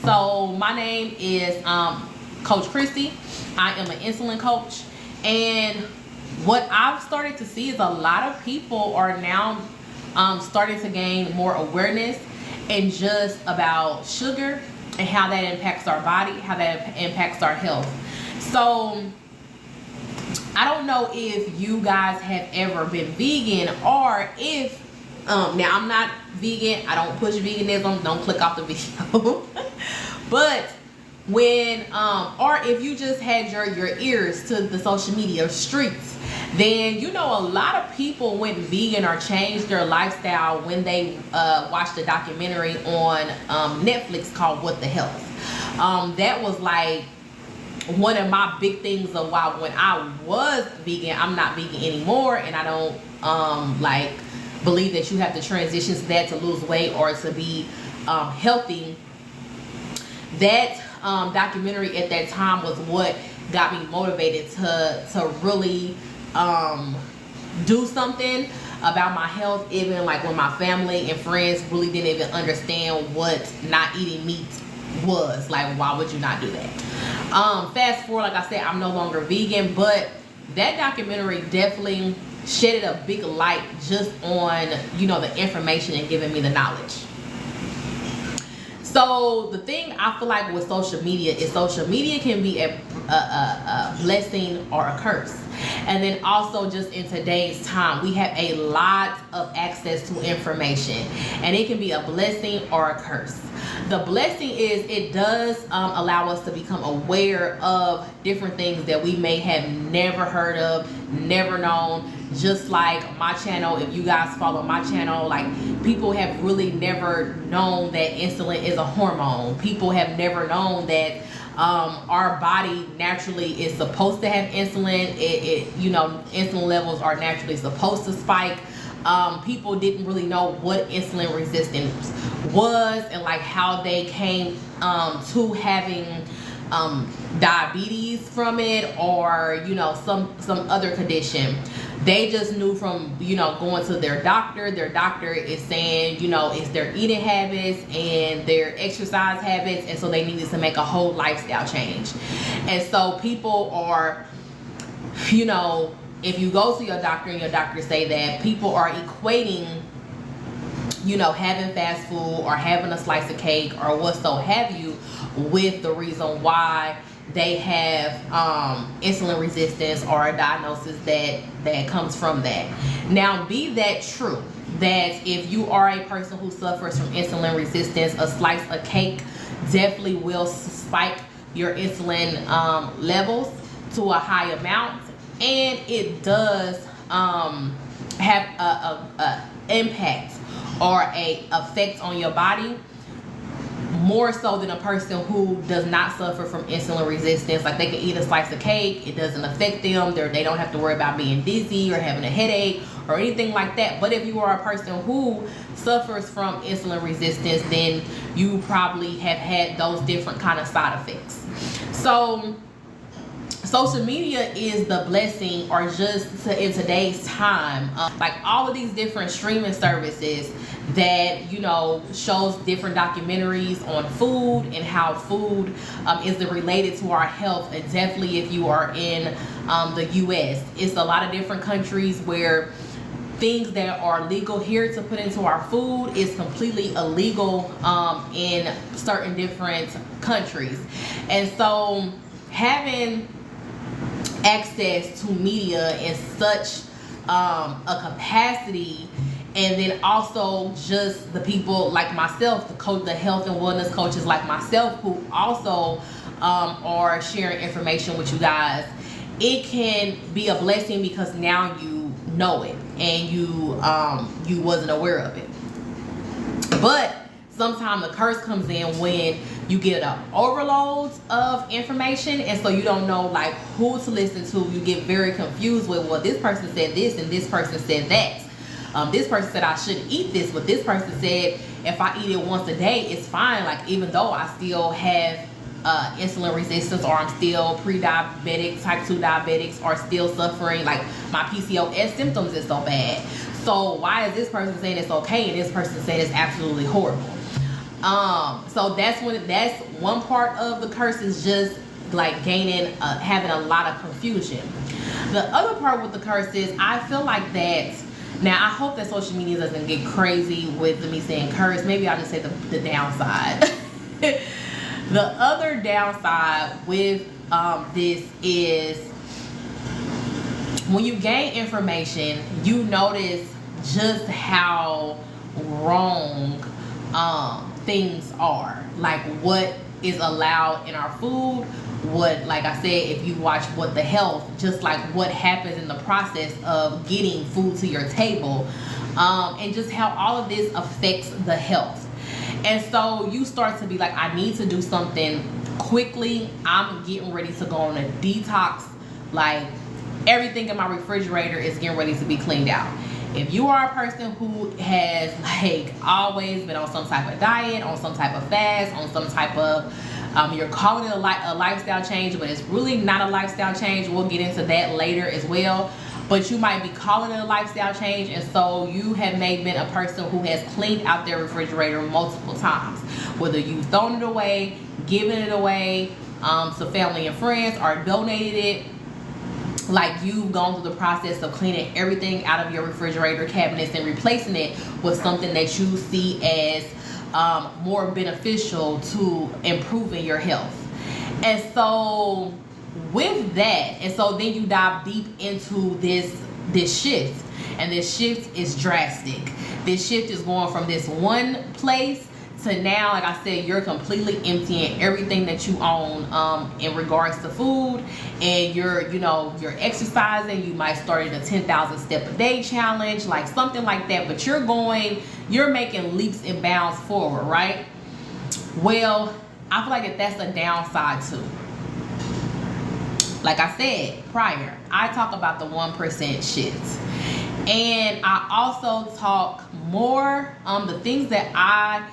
So my name is Coach Christy. I am an insulin coach, and what I've started to see is a lot of people are now starting to gain more awareness and just about sugar and how that impacts our body, how that impacts our health. So I don't know if you guys have ever been vegan, or if now I'm not vegan, I don't push veganism, don't click off the video. But when or if you just had your ears to the social media streets, then you know a lot of people went vegan or changed their lifestyle when they watched a documentary on Netflix called What the Health. That was like one of my big things of why when I was vegan, I'm not vegan anymore, and I don't like believe that you have to transition to that to lose weight or to be healthy. That documentary at that time was what got me motivated to really do something about my health, even like when my family and friends really didn't even understand what not eating meat was. Like, why would you not do that? Fast forward, like I said, I'm no longer vegan, but that documentary definitely shedded a big light just on, you know, the information and giving me the knowledge. So the thing I feel like with social media is social media can be a blessing or a curse. And then also just in today's time, we have a lot of access to information, and it can be a blessing or a curse. The blessing is it does allow us to become aware of different things that we may have never heard of, never known. Just like my channel, if you guys follow my channel, like people have really never known that insulin is a hormone. People have never known that our body naturally is supposed to have insulin. You know, insulin levels are naturally supposed to spike. People didn't really know what insulin resistance was and like how they came to having diabetes from it, or you know, some other condition. They just knew from, you know, going to their doctor. Their doctor is saying, you know, it's their eating habits and their exercise habits, and so they needed to make a whole lifestyle change. And so people are, you know, if you go to your doctor and your doctor say that, people are equating, you know, having fast food or having a slice of cake or what so have you with the reason why they have insulin resistance or a diagnosis that comes from that. Now, be that true, that if you are a person who suffers from insulin resistance, a slice of cake definitely will spike your insulin levels to a high amount, and it does have a impact or a effect on your body more so than a person who does not suffer from insulin resistance. Like, they can eat a slice of cake, it doesn't affect them, they don't have to worry about being dizzy or having a headache or anything like that. But if you are a person who suffers from insulin resistance, then you probably have had those different kind of side effects. So social media is the blessing, or just in today's time, like all of these different streaming services that, you know, shows different documentaries on food and how food is related to our health. And definitely if you are in the US, it's a lot of different countries where things that are legal here to put into our food is completely illegal in certain different countries. And so having access to media in such a capacity, and then also just the people like myself, the health and wellness coaches like myself, who also are sharing information with you guys, it can be a blessing because now you know it and you wasn't aware of it. But sometimes the curse comes in when you get an overload of information, and so you don't know like who to listen to. You get very confused with, well, this person said this and this person said that. This person said I shouldn't eat this, but this person said if I eat it once a day, it's fine. Like, even though I still have insulin resistance, or I'm still pre-diabetic, type 2 diabetics, or still suffering, like my PCOS symptoms is so bad. So why is this person saying it's okay and this person saying it's absolutely horrible? So that's one part of the curse, is just like having a lot of confusion. The other part with the curse is, I feel like that, now I hope that social media doesn't get crazy with me saying curse. Maybe I'll just say the downside. The other downside with this is, when you gain information, you notice just how wrong things are. Like what is allowed in our food, what, like I said, if you watch What the Health, just like what happens in the process of getting food to your table, and just how all of this affects the health. And so you start to be like, I need to do something quickly. I'm getting ready to go on a detox. Like, everything in my refrigerator is getting ready to be cleaned out. If you are a person who has like always been on some type of diet, on some type of fast, on some type of you're calling it a lifestyle change, but it's really not a lifestyle change. We'll get into that later as well. But you might be calling it a lifestyle change, and so you have maybe been a person who has cleaned out their refrigerator multiple times, whether you've thrown it away, given it away to family and friends, or donated it. Like, you've gone through the process of cleaning everything out of your refrigerator cabinets and replacing it with something that you see as more beneficial to improving your health. And so with that, and so then you dive deep into this shift, and this shift is drastic. This shift is going from this one place to now, like I said, you're completely emptying everything that you own in regards to food, and you're exercising. You might start a 10,000 step a day challenge, like something like that, but you're making leaps and bounds forward, right? Well, I feel like that's a downside too. Like I said prior, I talk about the 1% shift, and I also talk more the things that I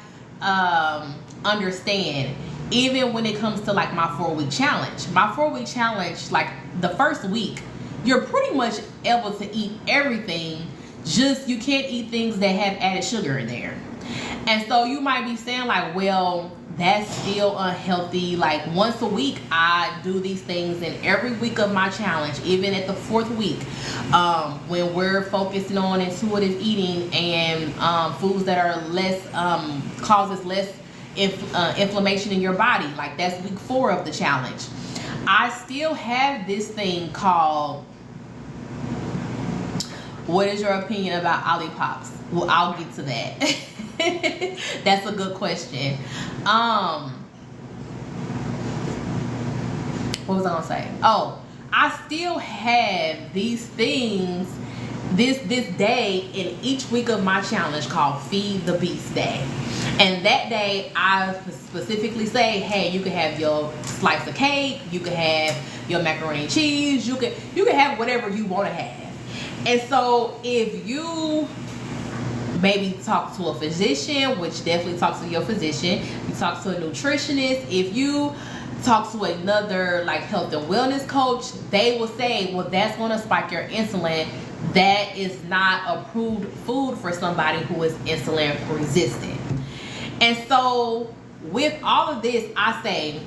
understand, even when it comes to like my 4-week challenge. My 4-week challenge, like the first week, you're pretty much able to eat everything, just you can't eat things that have added sugar in there. And so you might be saying like, well, that's still unhealthy. Like, once a week I do these things, and every week of my challenge, even at the 4th week, when we're focusing on intuitive eating and foods that are less causes less inflammation in your body, like that's week 4 of the challenge, I still have this thing called, what is your opinion about Olipop? Well, I'll get to that. That's a good question. What was I gonna say? Oh, I still have these things this day in each week of my challenge called Feed the Beast Day. And that day I specifically say, hey, you can have your slice of cake, you can have your macaroni and cheese, you can have whatever you want to have. And so if you maybe talk to a physician, which definitely talk to your physician, you talk to a nutritionist, if you talk to another like health and wellness coach, they will say, well, that's going to spike your insulin. That is not approved food for somebody who is insulin resistant. And so with all of this, I say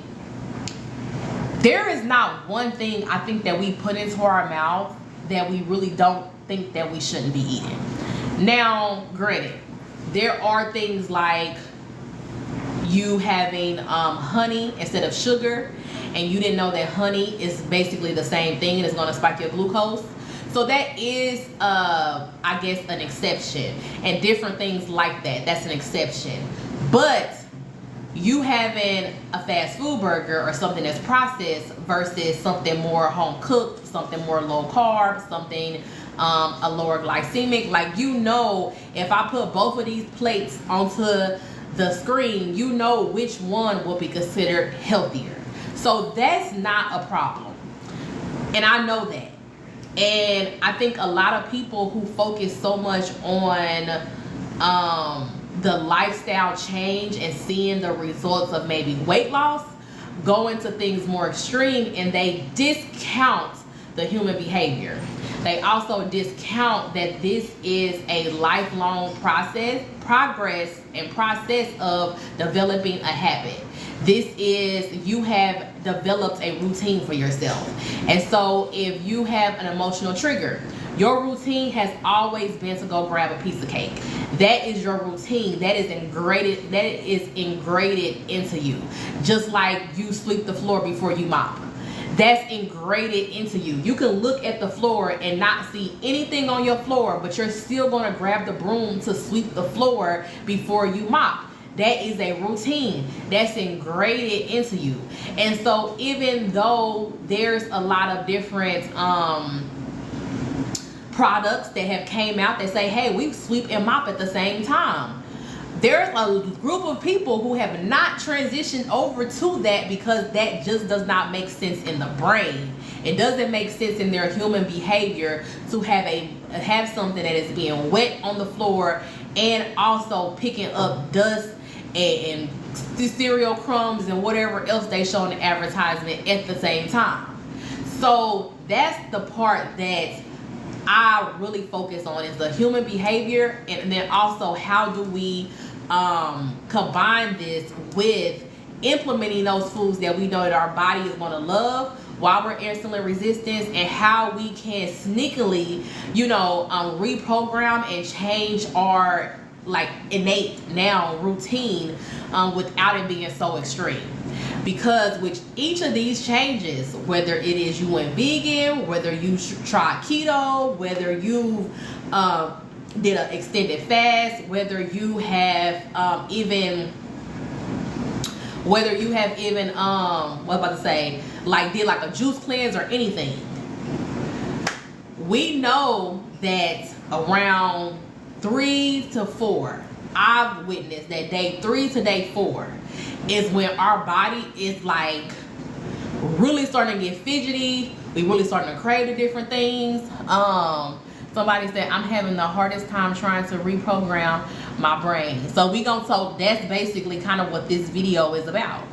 there is not one thing I think that we put into our mouth that we really don't think that we shouldn't be eating. Now, granted, there are things like you having honey instead of sugar, and you didn't know that honey is basically the same thing and it's going to spike your glucose. So that is, I guess, an exception, and different things like that. That's an exception. But you having a fast food burger or something that's processed versus something more home cooked, something more low carb, something a lower glycemic, like, if I put both of these plates onto the screen, which one will be considered healthier. So that's not a problem, and I know that. And I think a lot of people who focus so much on the lifestyle change and seeing the results of maybe weight loss go into things more extreme, and they discount the human behavior. They also discount that this is a lifelong progress of developing a habit. This is, you have developed a routine for yourself. And so if you have an emotional trigger, your routine has always been to go grab a piece of cake. That is your routine. That is ingrained into you. Just like you sweep the floor before you mop. That's ingrained into you. You can look at the floor and not see anything on your floor, but you're still going to grab the broom to sweep the floor before you mop. That is a routine that's ingrained into you. And so even though there's a lot of different products that have came out that say, hey, we sweep and mop at the same time, there's a group of people who have not transitioned over to that because that just does not make sense in the brain. It doesn't make sense in their human behavior to have something that is being wet on the floor and also picking up dust and cereal crumbs and whatever else they show in the advertisement at the same time. So that's the part that I really focus on, is the human behavior, and then also how do we combine this with implementing those foods that we know that our body is going to love while we're insulin resistant, and how we can sneakily, reprogram and change our innate now routine without it being so extreme. Because with each of these changes, whether it is you went vegan, whether you tried keto, whether you did an extended fast, whether you have even did like a juice cleanse or anything, we know that around 3 to 4, I've witnessed that day 3 to day 4 is when our body is really starting to get fidgety. We really starting to crave the different things. Somebody said, I'm having the hardest time trying to reprogram my brain. So that's basically kind of what this video is about.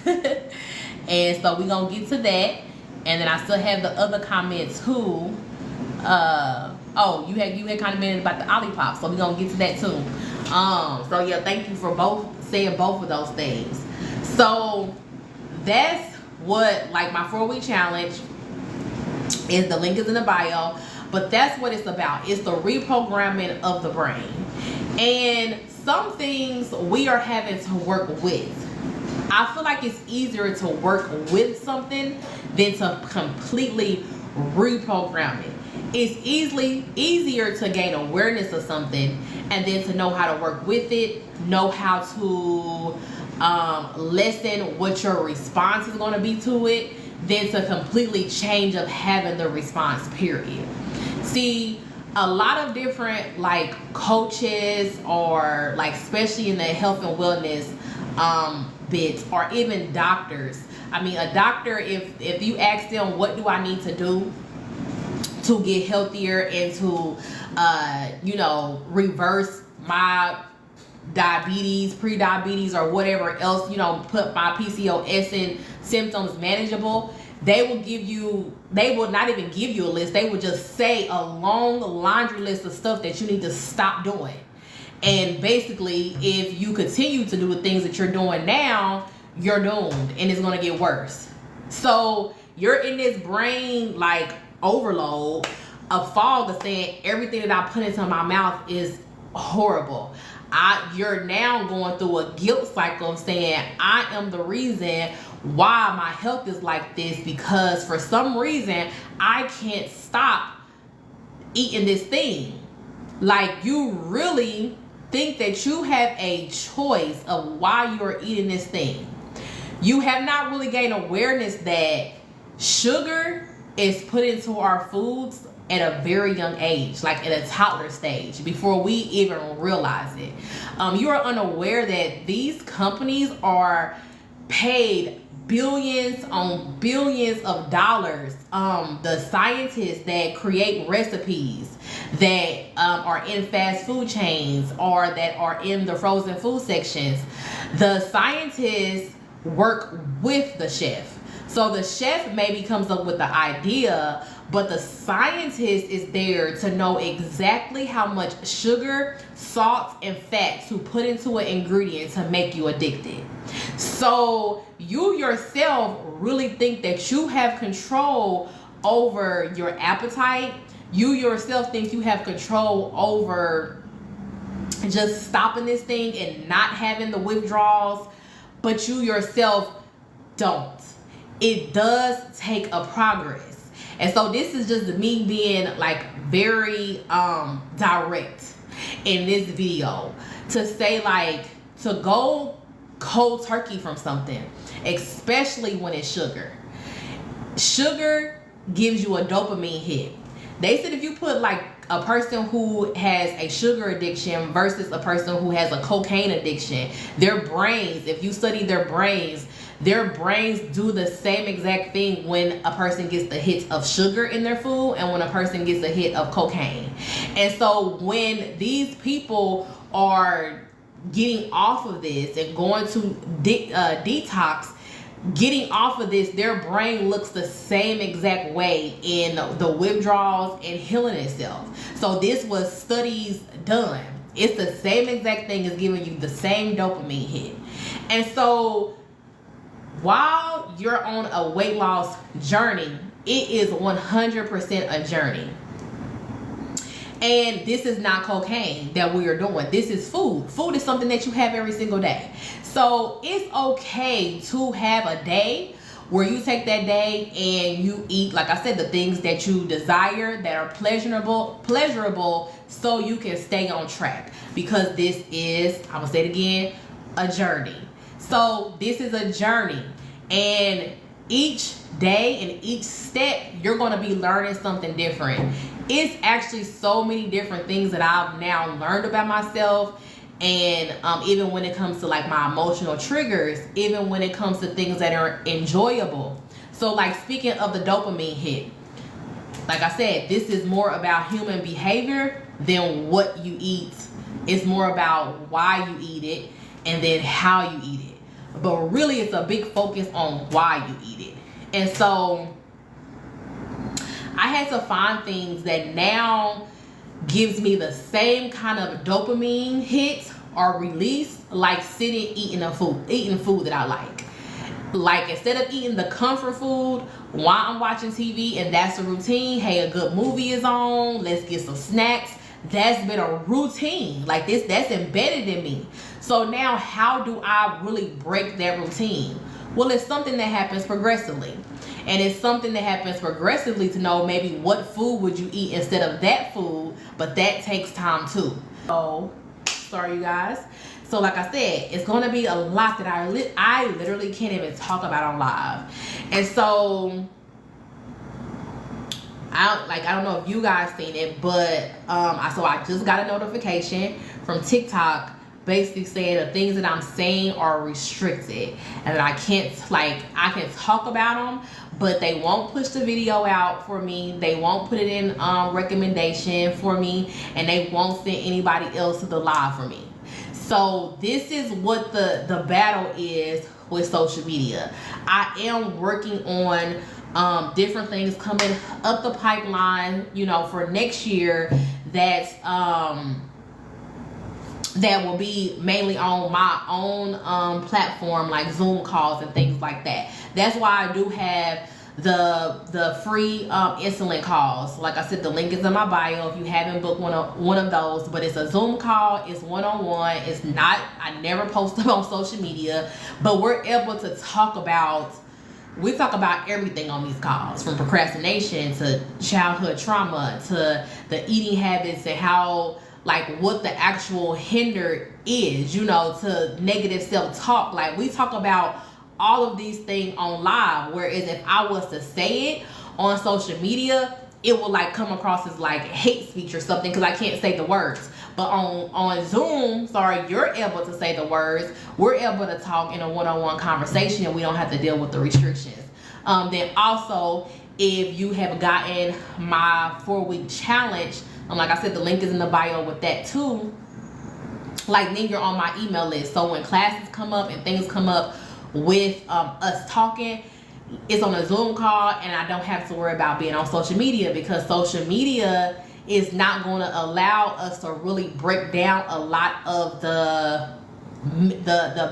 And so we're gonna get to that. And then I still have the other comments too. You had commented about the Olipop, so we're gonna get to that too. So yeah, thank you for saying both of those things. So that's what my 4-week challenge is. The link is in the bio, but that's what it's about. It's the reprogramming of the brain. And some things we are having to work with. I feel like it's easier to work with something than to completely reprogram it. It's easier to gain awareness of something and then to know how to work with it, know how to lessen what your response is going to be to it, than to completely change of having the response, period. See, a lot of different coaches, or especially in the health and wellness bits, or even doctors. I mean, a doctor, if you ask them, what do I need to do to get healthier and to reverse my diabetes, pre-diabetes, or whatever else, put my PCOS in symptoms manageable, they will not even give you a list. They will just say a long laundry list of stuff that you need to stop doing. And basically, if you continue to do the things that you're doing now, you're doomed and it's going to get worse. So you're in this brain overload, a fog of saying everything that I put into my mouth is horrible. You're now going through a guilt cycle of saying, I am the reason why my health is like this, because for some reason I can't stop eating this thing. You really think that you have a choice of why you're eating this thing. You have not really gained awareness that sugar is put into our foods at a very young age, at a toddler stage, before we even realize it. You are unaware that these companies are paid billions on billions of dollars. The scientists that create recipes that are in fast food chains or that are in the frozen food sections, the scientists work with the chef. So the chef maybe comes up with the idea, but the scientist is there to know exactly how much sugar, salt, and fat to put into an ingredient to make you addicted. So you yourself really think that you have control over your appetite. You yourself think you have control over just stopping this thing and not having the withdrawals, but you yourself don't. It does take a progress. And so this is just me being like very direct in this video to say, like, to go cold turkey from something, especially when it's sugar. Sugar gives you a dopamine hit. They said if you put like a person who has a sugar addiction versus a person who has a cocaine addiction, their brains, if you study their brains do the same exact thing when a person gets the hits of sugar in their food and when a person gets a hit of cocaine. And so when these people are getting off of this and going to detox, getting off of this, their brain looks the same exact way in the withdrawals and healing itself. So this was studies done. It's the same exact thing as giving you the same dopamine hit. And so while you're on a weight loss journey, it is 100% a journey. And this is not cocaine that we are doing. This is food. Food is something that you have every single day. So it's okay to have a day where you take that day and you eat, like I said, the things that you desire, that are pleasurable, so you can stay on track. Because this is, I'm gonna say it again, a journey. So this is a journey, and each day and each step you're going to be learning something different. It's actually so many different things that I've now learned about myself, and even when it comes to like my emotional triggers, even when it comes to things that are enjoyable. So like speaking of the dopamine hit, like I said, this is more about human behavior than what you eat. It's more about why you eat it and then how you eat it. But really it's a big focus on why you eat it. And so I had to find things that now gives me the same kind of dopamine hit or release, like sitting eating food that I like. Like instead of eating the comfort food while I'm watching TV and that's a routine, hey, a good movie is on, let's get some snacks. That's been a routine. Like this, that's embedded in me. So now how do I really break that routine? Well, it's something that happens progressively. And it's something that happens progressively to know maybe what food would you eat instead of that food, but that takes time too. So, sorry you guys. So like I said, it's going to be a lot that I literally can't even talk about on live. And so I don't know if you guys seen it, but I just got a notification from TikTok basically saying the things that I'm saying are restricted and that I can talk about them, but they won't push the video out for me. They won't put it in recommendation for me, and they won't send anybody else to the live for me. So this is what the battle is with social media. I am working on different things coming up the pipeline, you know, for next year that will be mainly on my own platform, like Zoom calls and things like that. That's why I do have the free insulin calls. Like I said, the link is in my bio if you haven't booked one of those. But it's a Zoom call, it's one-on-one. It's not, I never post them on social media, but we're able to talk about everything on these calls, from procrastination to childhood trauma to the eating habits and how, like, what the actual hinder is, you know, to negative self-talk. Like, we talk about all of these things on live, whereas if I was to say it on social media, it will like come across as like hate speech or something because I can't say the words. But on Zoom, you're able to say the words. We're able to talk in a one-on-one conversation and we don't have to deal with the restrictions. Then also, if you have gotten my 4-week challenge, like I said, the link is in the bio with that too. Like, then you're on my email list. So when classes come up and things come up, with us talking, it's on a Zoom call, and I don't have to worry about being on social media, because social media is not going to allow us to really break down a lot of the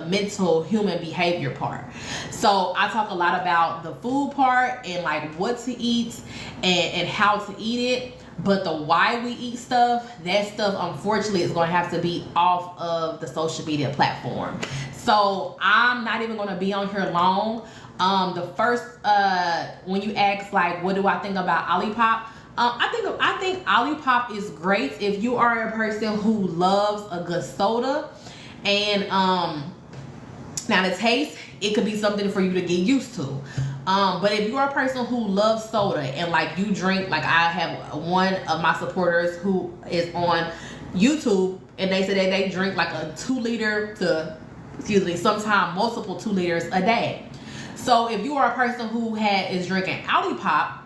mental human behavior part. So I talk a lot about the food part and like what to eat and how to eat it, but the why we eat stuff, that stuff unfortunately is going to have to be off of the social media platform. So I'm not even going to be on here long. The first when you ask like what do I think about Olipop, I think Olipop is great if you are a person who loves a good soda. And now the taste, it could be something for you to get used to. But if you are a person who loves soda and like you drink, like I have one of my supporters who is on YouTube, and they say that they drink like a 2 liter to, sometimes multiple 2 liters a day. So if you are a person who is drinking Olipop,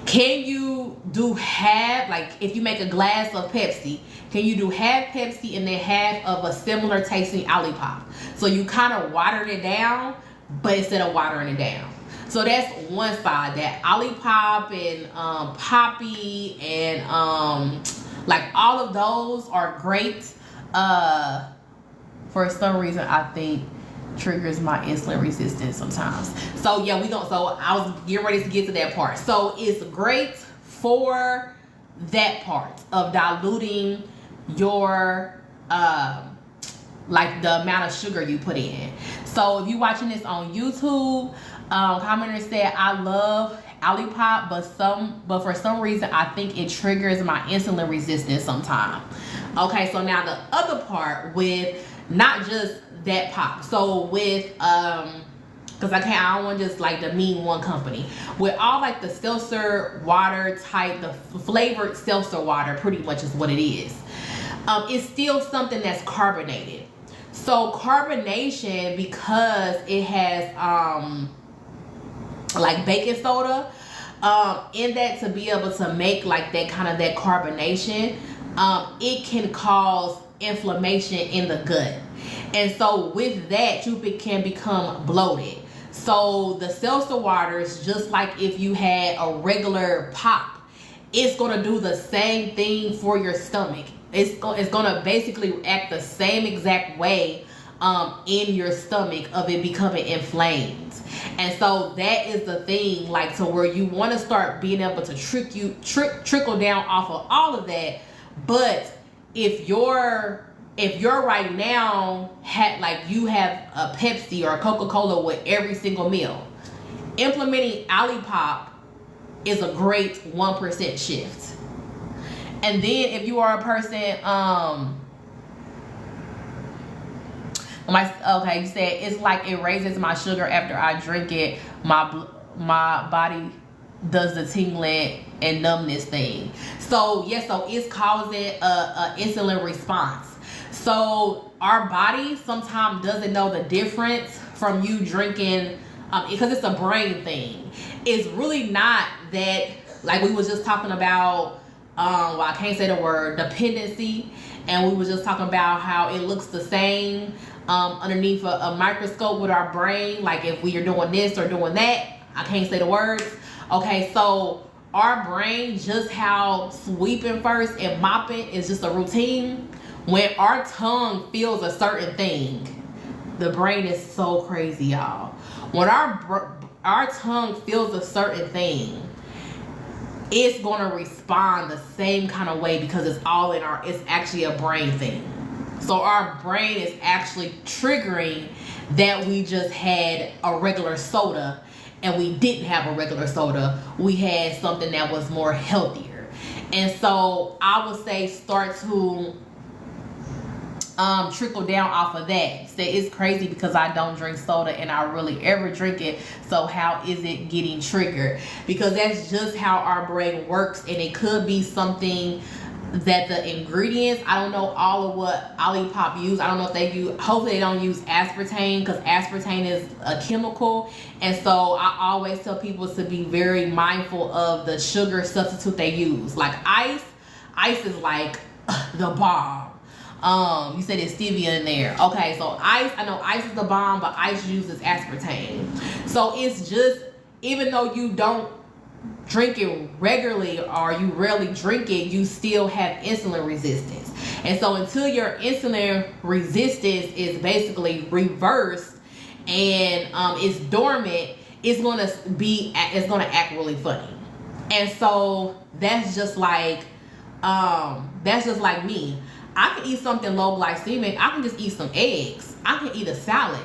can you do half, like if you make a glass of Pepsi, can you do half Pepsi and then half of a similar tasting Olipop? So you kind of watered it down, but instead of watering it down. So that's one side, that Olipop and Poppy and like all of those are great. For some reason, I think triggers my insulin resistance sometimes. So yeah, so I was getting ready to get to that part. So it's great for that part of diluting your like the amount of sugar you put in. So if you're watching this on YouTube, commenters said I love Olipop, but for some reason I think it triggers my insulin resistance sometimes. Okay, so now the other part with not just that pop. So with because I don't want just like to mean one company. With all like the seltzer water type, the flavored seltzer water pretty much is what it is. It's still something that's carbonated. So carbonation, because it has like baking soda in that, to be able to make like that kind of that carbonation, it can cause inflammation in the gut. And so with that, you can become bloated. So the seltzer waters, just like if you had a regular pop, it's going to do the same thing for your stomach. It's going to basically act the same exact way in your stomach of it becoming inflamed. And so that is the thing, like, to where you want to start being able to trickle down off of all of that. But if you're right now you have a Pepsi or a Coca-Cola with every single meal, implementing Olipop is a great 1% shift. And then if you are a person, you said it's like it raises my sugar after I drink it. My body does the tingling and numbness thing. So yes, so it's causing a insulin response. So our body sometimes doesn't know the difference from you drinking, because it's a brain thing. It's really not that, like we was just talking about, well, I can't say the word dependency, and we was just talking about how it looks the same underneath a microscope with our brain, like if we are doing this or doing that. I can't say the words. Okay, so our brain, just how sweeping first and mopping is just a routine. When our tongue feels a certain thing, the brain is so crazy, y'all. When our tongue feels a certain thing, it's gonna respond the same kind of way, because it's actually a brain thing. So our brain is actually triggering that we just had a regular soda, and we didn't have a regular soda. We had something that was more healthier. And so I would say start to trickle down off of that. Say it's crazy because I don't drink soda and I really ever drink it. So how is it getting triggered? Because that's just how our brain works, and it could be something that the ingredients, I don't know all of what Olipop use. I don't know if they use, hopefully they don't use aspartame, because aspartame is a chemical. And so I always tell people to be very mindful of the sugar substitute they use. Like ice is like the bomb. You said it's stevia in there. Okay, so ice, I know ice is the bomb, but ice uses aspartame. So it's just, even though you don't drink it regularly or you rarely drink it, you still have insulin resistance. And so until your insulin resistance is basically reversed and it's dormant, it's gonna act really funny. And so that's just like me. I can eat something low glycemic. I can just eat some eggs. I can eat a salad,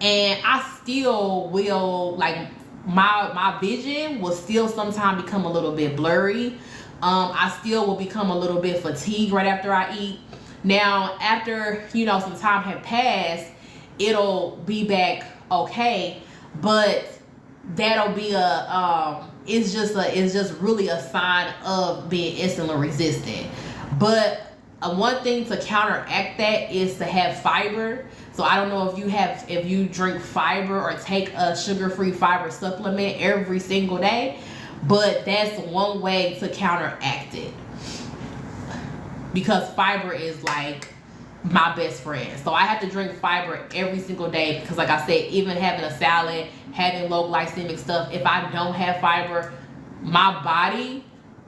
and I still will, like, my vision will still sometimes become a little bit blurry. I still will become a little bit fatigued right after I eat. Now, after, you know, some time have passed, it'll be back okay, but that'll be it's just really a sign of being insulin resistant. But one thing to counteract that is to have fiber. So I don't know if you drink fiber or take a sugar-free fiber supplement every single day, but that's one way to counteract it, because fiber is like my best friend. So I have to drink fiber every single day, because like I said, even having a salad, having low glycemic stuff, if I don't have fiber, my body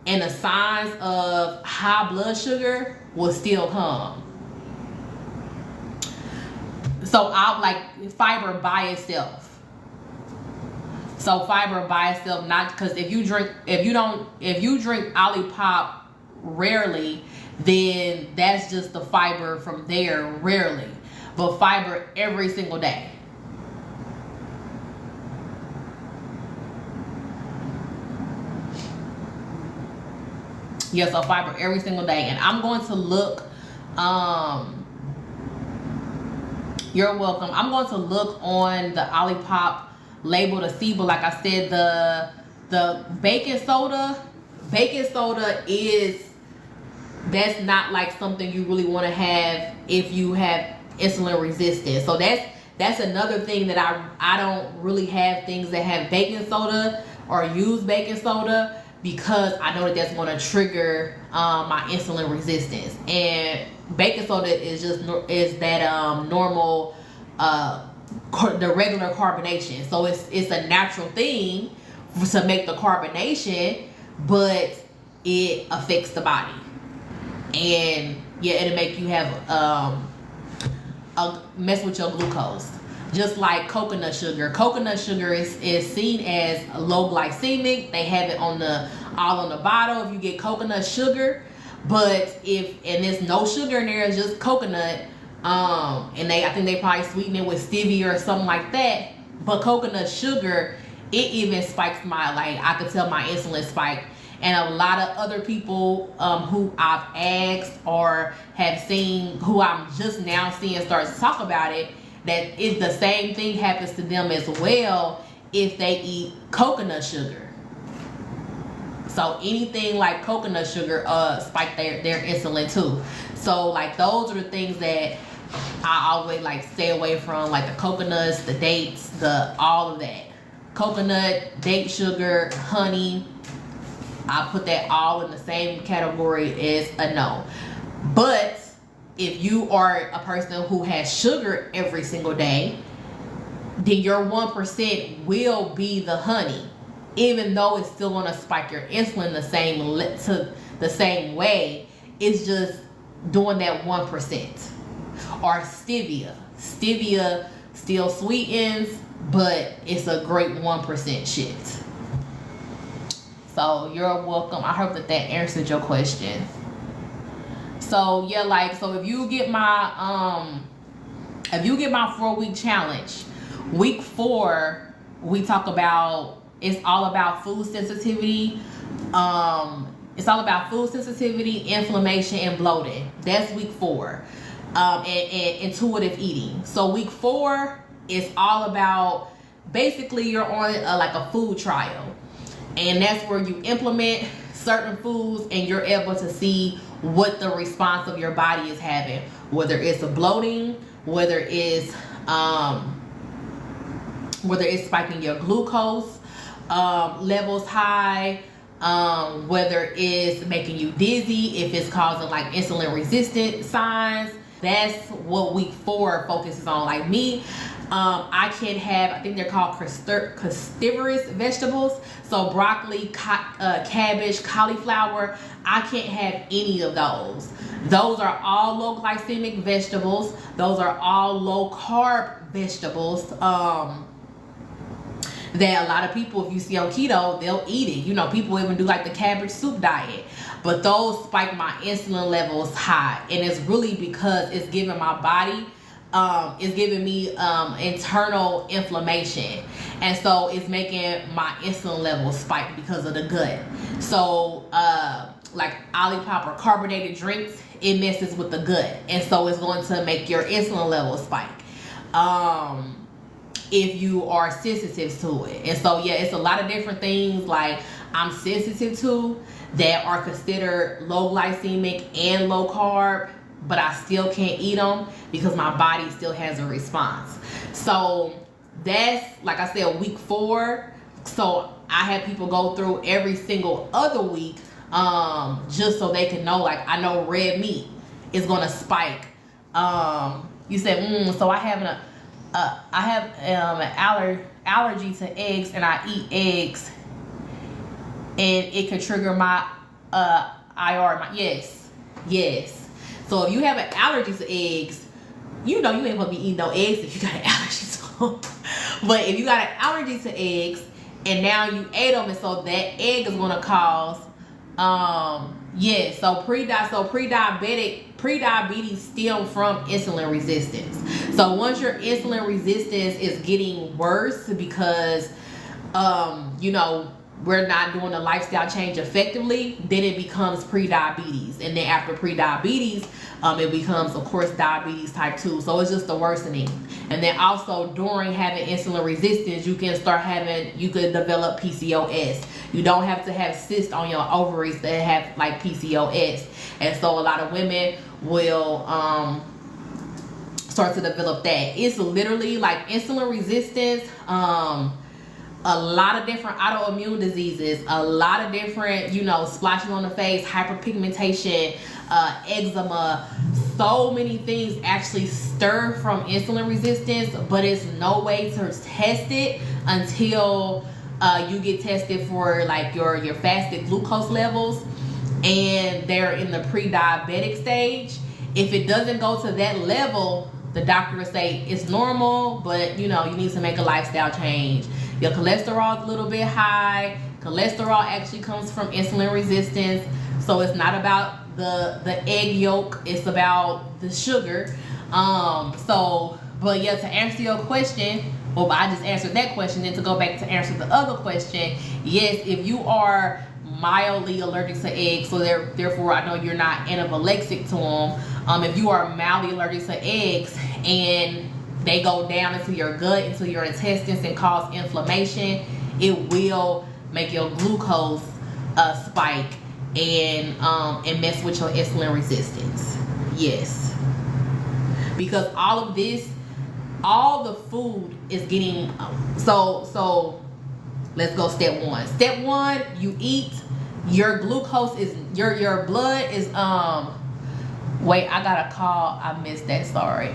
and the signs of high blood sugar will still come. So I'll like fiber by itself. So fiber by itself, not because if you drink Olipop rarely, then that's just the fiber from there rarely. But fiber every single day. Yeah, so fiber every single day. And I'm going to look, you're welcome. I'm going to look on the Olipop label to see, but like I said, the baking soda that's not like something you really want to have if you have insulin resistance. So that's another thing that I don't really have things that have baking soda or use baking soda, because I know that that's going to trigger my insulin resistance. And baking soda is that normal, the regular carbonation. So it's a natural thing to make the carbonation, but it affects the body. And yeah, it'll make you have mess with your glucose. Just like coconut sugar. Coconut sugar is seen as low glycemic. They have it all on the bottle if you get coconut sugar. But and there's no sugar in there, it's just coconut. And I think they probably sweeten it with stevia or something like that. But coconut sugar, it even spikes I could tell my insulin spike. And a lot of other people who I've asked or have seen, who I'm just now seeing start to talk about it, that the same thing happens to them as well if they eat coconut sugar. So anything like coconut sugar spike their insulin too. So like those are the things that I always like stay away from, like the coconuts, the dates, all of that. Coconut, date sugar, honey, I put that all in the same category as a no. But if you are a person who has sugar every single day, then your 1% will be the honey, even though it's still going to spike your insulin the same way. It's just doing that 1%. Or stevia. Stevia still sweetens, but it's a great 1% shit. So you're welcome. I hope that answered your question. So yeah, so if you get my 4-week challenge, week 4 we talk about, it's all about food sensitivity. It's all about food sensitivity, inflammation, and bloating. That's week 4. And intuitive eating. So week 4 is all about, basically you're on like a food trial. And that's where you implement certain foods and you're able to see what the response of your body is having. Whether it's a bloating, whether it's spiking your glucose levels high, whether it's making you dizzy, if it's causing like insulin resistant signs, That's what week 4 focuses on. Like me, I can have, I think they're called cruciferous vegetables. So broccoli, cabbage, cauliflower. I can't have any of those. Those are all low glycemic vegetables. Those are all low carb vegetables. That a lot of people, if you see on keto, they'll eat it. You know, people even do like the cabbage soup diet. But those spike my insulin levels high. And it's really because it's giving my body, it's giving me internal inflammation. And so it's making my insulin levels spike because of the gut. So like Olipop or carbonated drinks, it messes with the gut. And so it's going to make your insulin levels spike. If you are sensitive to it. And so yeah, it's a lot of different things like I'm sensitive to that are considered low glycemic and low carb, but I still can't eat them because my body still has a response. So that's, like I said, week 4. So I have people go through every single other week, just so they can know, like, I know red meat is gonna spike. You said, so I have an allergy to eggs, and I eat eggs, and it could trigger my IR. Yes. So if you have an allergy to eggs, you know you ain't supposed to be eating no eggs if you got an allergy to them. But if you got an allergy to eggs, and now you ate them, and so that egg is gonna cause, so pre-diabetes stem from insulin resistance. So once your insulin resistance is getting worse because, you know, we're not doing the lifestyle change effectively, then it becomes pre-diabetes. And then after pre-diabetes, it becomes, of course, diabetes type 2. So it's just the worsening. And then also during having insulin resistance, you could develop PCOS. You don't have to have cysts on your ovaries that have like PCOS. And so a lot of women will start to develop that. It's literally like insulin resistance, a lot of different autoimmune diseases, a lot of different, you know, splotches on the face, hyperpigmentation, eczema. So many things actually stir from insulin resistance, but it's no way to test it until you get tested for like your fasted glucose levels, and they're in the pre-diabetic stage. If it doesn't go to that level, the doctor will say it's normal, but you know, you need to make a lifestyle change. Your cholesterol is a little bit high. Cholesterol actually comes from insulin resistance. So it's not about the egg yolk, it's about the sugar. But yeah, to answer your question, well, I just answered that question. Then to go back to answer the other question, yes, if you are mildly allergic to eggs, so therefore I know you're not anaphylaxis to them. If you are mildly allergic to eggs and they go down into your gut, into your intestines, and cause inflammation, it will make your glucose spike and mess with your insulin resistance. Yes, because all of this, all the food is getting so let's go step 1. Step 1, you eat. Your glucose is your blood is wait, I got a call, I missed that, sorry.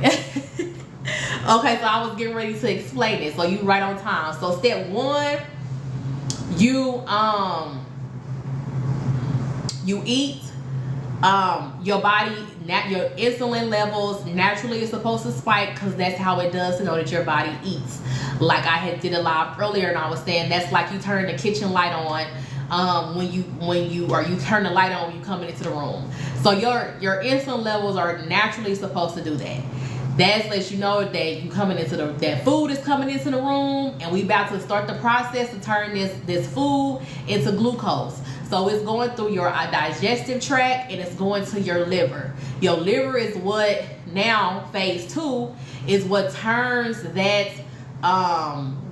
Okay, so I was getting ready to explain it, so you right on time. So step 1, you eat. Your body, your insulin levels naturally is supposed to spike because that's how it does to know that your body eats. Like I did a live earlier, and I was saying that's like you turn the kitchen light on when you turn the light on when you coming into the room. So your insulin levels are naturally supposed to do that. That lets you know that you coming into that food is coming into the room, and we about to start the process to turn this food into glucose. So it's going through your digestive tract, and it's going to your liver. Your liver is what now, phase 2, is what turns that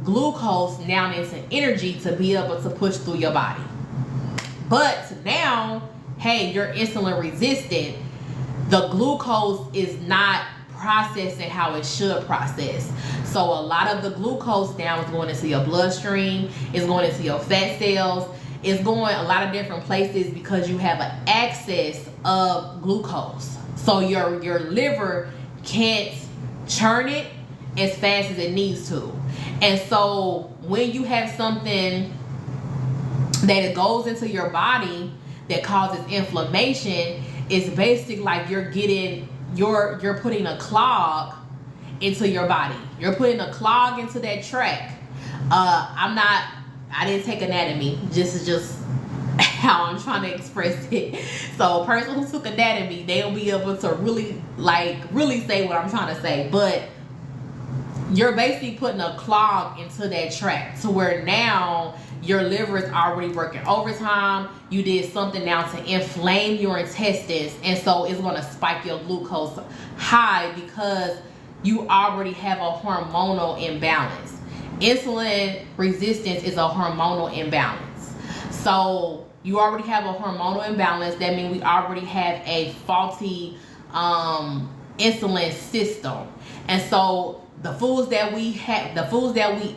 glucose now into energy to be able to push through your body. But now, hey, you're insulin resistant. The glucose is not processing how it should process. So a lot of the glucose now is going into your bloodstream, it's going into your fat cells, it's going a lot of different places because you have an excess of glucose. So your liver can't churn it as fast as it needs to. And so when you have something that it goes into your body that causes inflammation, it's basically like you're putting a clog into your body. You're putting a clog into that track. I didn't take anatomy. This is just how I'm trying to express it. So a person who took anatomy, they'll be able to really say what I'm trying to say. But you're basically putting a clog into that track to where now your liver is already working overtime. You did something now to inflame your intestines, and so it's going to spike your glucose high because you already have a hormonal imbalance. Insulin resistance is a hormonal imbalance. So you already have a hormonal imbalance. That means we already have a faulty insulin system. And so the foods that we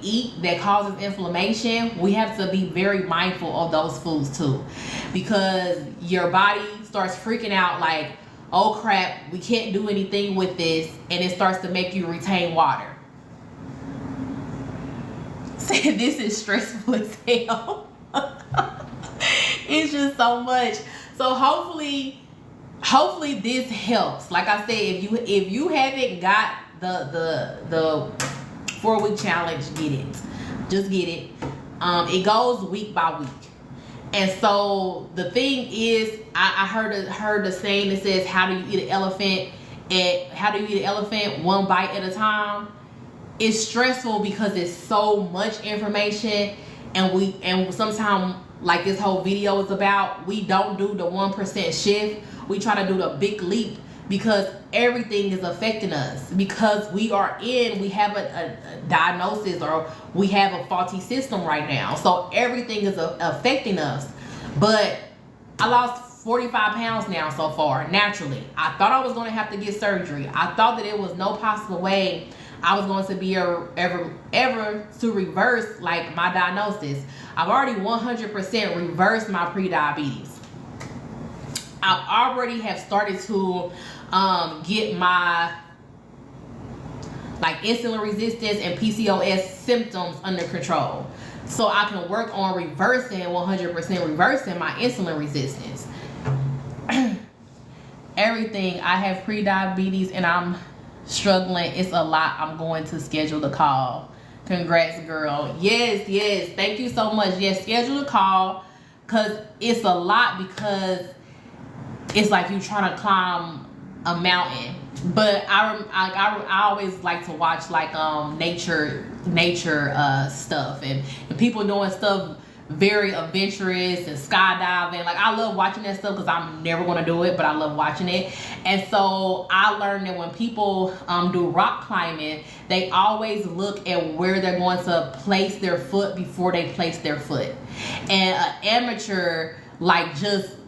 eat that causes inflammation, we have to be very mindful of those foods too, because your body starts freaking out like, oh crap, we can't do anything with this, and it starts to make you retain water. This is stressful as hell. It's just so much. So hopefully this helps. Like I said, if you haven't got the 4-week challenge, get it. Just get it. It goes week by week. And so the thing is, I heard the saying that says, how do you eat an elephant one bite at a time? It's stressful because it's so much information, and sometimes, like this whole video is about, we don't do the 1% shift. We try to do the big leap because everything is affecting us, because we have a diagnosis, or we have a faulty system right now. So everything is affecting us. But I lost 45 pounds now so far, naturally. I thought I was going to have to get surgery. I thought that there was no possible way I was going to be ever to reverse like my diagnosis. I've already 100% reversed my pre-diabetes. I already have started to get my like insulin resistance and PCOS symptoms under control, so I can work on 100% reversing my insulin resistance. Everything. I have pre-diabetes and I'm struggling. It's a lot. I'm going to schedule the call. Congrats, girl. Yes. Thank you so much. Yes, schedule the call, because it's a lot, because it's like you trying to climb a mountain. But I always like to watch like nature stuff and people doing stuff very adventurous and skydiving. Like, I love watching that stuff because I'm never going to do it, but I love watching it. And so I learned that when people do rock climbing, they always look at where they're going to place their foot before they place their foot. And an amateur just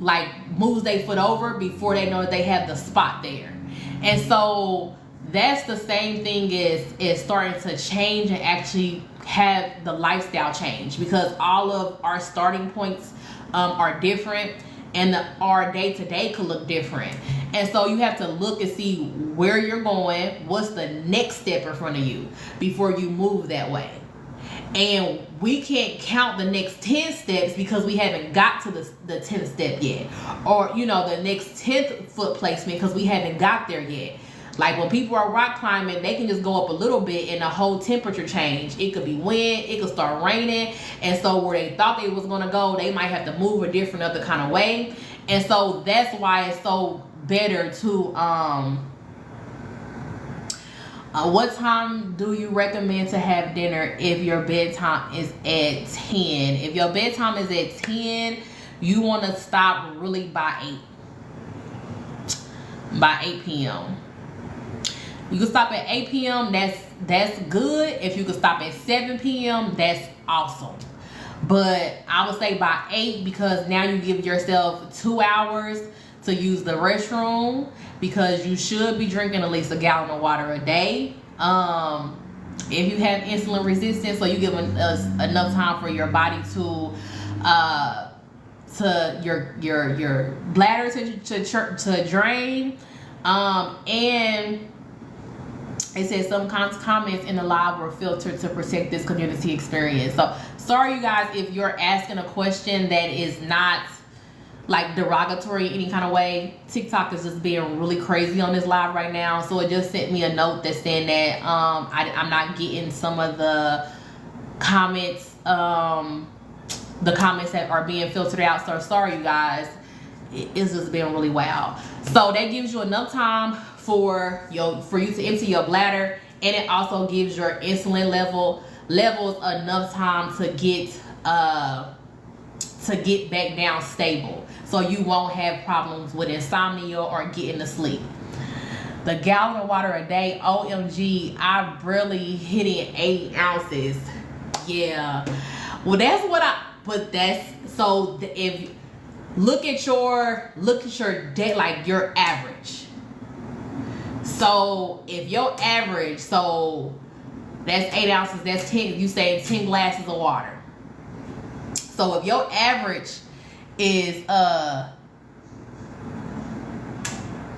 moves their foot over before they know that they have the spot there. And so that's the same thing is starting to change and actually have the lifestyle change, because all of our starting points are different, and our day-to-day could look different. And so you have to look and see where you're going, what's the next step in front of you before you move that way. And we can't count the next 10 steps because we haven't got to the 10th step yet, or the next 10th foot placement, because we haven't got there yet. Like when people are rock climbing, they can just go up a little bit and the whole temperature change. It could be wind, it could start raining. And so where they thought they was going to go, they might have to move a different other kind of way. And so that's why it's so better to, what time do you recommend to have dinner if your bedtime is at 10? If your bedtime is at 10, you want to stop really by 8 p.m. You can stop at 8 p.m. That's good. If you can stop at 7 p.m., that's awesome. But I would say by 8, because now you give yourself 2 hours to use the restroom, because you should be drinking at least a gallon of water a day. If you have insulin resistance, so you give us enough time for your body to your bladder to drain. And it says some comments in the live were filtered to protect this community experience. So sorry you guys if you're asking a question that is not like derogatory in any kind of way. TikTok is just being really crazy on this live right now. So it just sent me a note that's saying that I'm not getting some of the comments, the comments that are being filtered out. So sorry you guys, it's just been really wild. So that gives you enough time for you to empty your bladder, and it also gives your insulin levels enough time to get back down stable, so you won't have problems with insomnia or getting to sleep. The gallon of water a day, OMG, I barely hit it 8 ounces. Yeah, well that's what but that's, so if look at your day, like your average. So if your average, so that's 8 ounces, that's 10, you say 10 glasses of water. So if your average is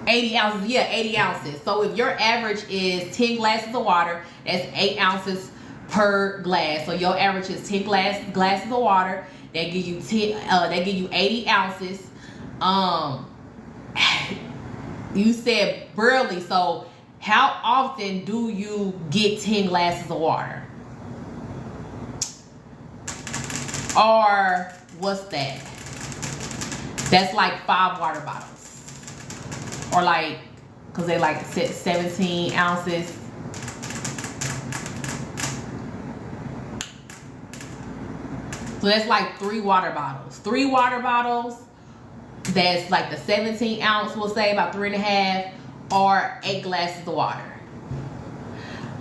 80 ounces, yeah, 80 ounces. So if your average is 10 glasses of water, that's 8 ounces per glass. So your average is 10 glasses of water. That give you 80 ounces. You said barely, so how often do you get 10 glasses of water? Or what's that? That's like 5 water bottles. Or like, because they like 17 ounces. So that's like 3 water bottles. 3 water bottles, that's like the 17 ounce, we'll say about 3.5, or 8 glasses of water.